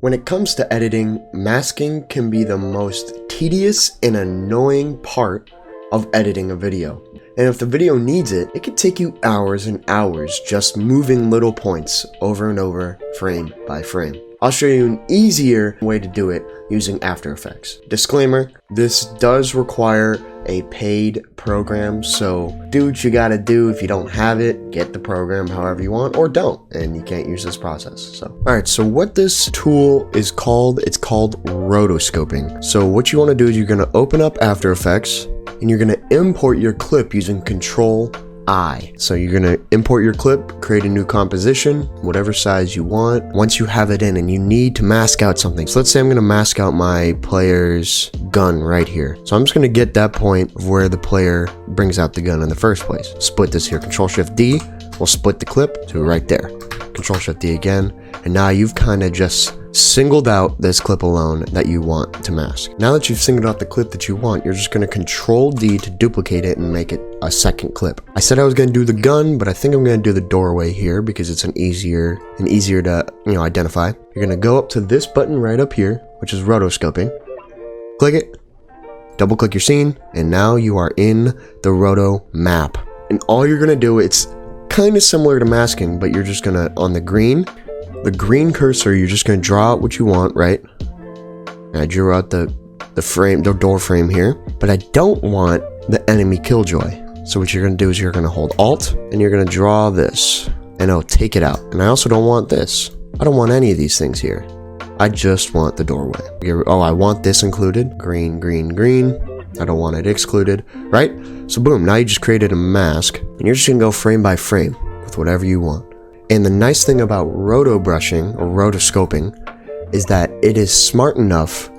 When it comes to editing, masking can be the most tedious and annoying part of editing a video. And if the video needs it, it can take you hours and hours just moving little points over and over, frame by frame. I'll show you an easier way to do it using After Effects. Disclaimer, this does require a paid program, so do what you gotta do. If you don't have it, get the program however you want, or don't, and you can't use this process. So, alright, so what this tool is called, it's called rotoscoping. So what you wanna do is you're gonna open up After Effects, and you're gonna import your clip using Control-I. So you're gonna import your clip, create a new composition, whatever size you want. Once you have it in and you need to mask out something. So let's say I'm gonna mask out my player's gun right here. So I'm just gonna get that point of where the player brings out the gun in the first place. Split this here, Control-Shift-D, will split the clip to right there. Control-Shift-D again, and now you've kind of just singled out this clip alone that you want to mask. Now that you've singled out the clip that you want, you're just going to Control-D to duplicate it and make it a second clip. I said I was going to do the gun, but I think I'm going to do the doorway here because it's an easier to identify. You're going to go up to this button right up here, which is rotoscoping. Click it, double click your scene, and now you are in the roto map. And all you're going to do, it's kind of similar to masking, but you're just going to, on the green cursor, you're just going to draw out what you want, right? And I drew out the door frame here, but I don't want the enemy killjoy. So what you're going to do is you're going to hold Alt, and you're going to draw this, and it'll take it out. And I also don't want this. I don't want any of these things here. I just want the doorway. Oh, I want this included. Green, green, green. I don't want it excluded, right? So boom, now you just created a mask, and you're just going to go frame by frame with whatever you want. And the nice thing about roto brushing or rotoscoping is that it is smart enough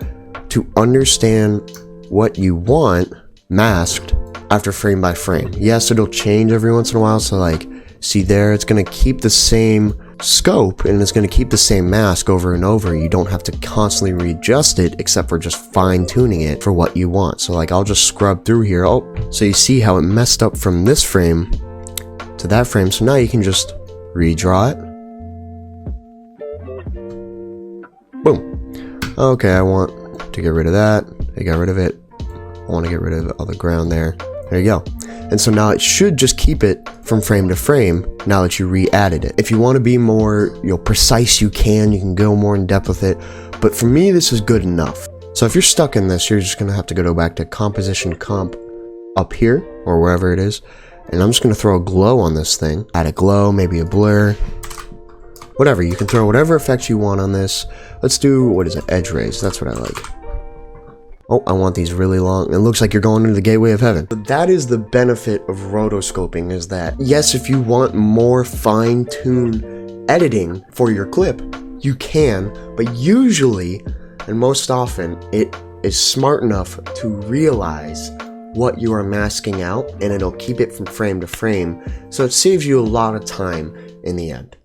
to understand what you want masked after frame by frame. Yes, it'll change every once in a while. So like, see there, it's going to keep the same scope and it's going to keep the same mask over and over. You don't have to constantly readjust it except for just fine tuning it for what you want. So like, I'll just scrub through here. Oh, so you see how it messed up from this frame to that frame. So now you can just redraw it. Boom. Okay, I want to get rid of that. I got rid of it. I want to get rid of all the ground there. There you go. And so now it should just keep it from frame to frame now that you re-added it. If you want to be more precise, you can go more in depth with it. But for me, this is good enough. So if you're stuck in this, you're just going to have to go back to Composition Comp up here or wherever it is. And I'm just going to throw a glow on this thing. Add a glow, maybe a blur. Whatever, you can throw whatever effects you want on this. Let's do, what is it, edge rays. That's what I like. Oh, I want these really long. It looks like you're going into the gateway of heaven. But that is the benefit of rotoscoping, is that, yes, if you want more fine-tuned editing for your clip, you can. But usually, and most often, it is smart enough to realize what you are masking out, and it'll keep it from frame to frame, so it saves you a lot of time in the end.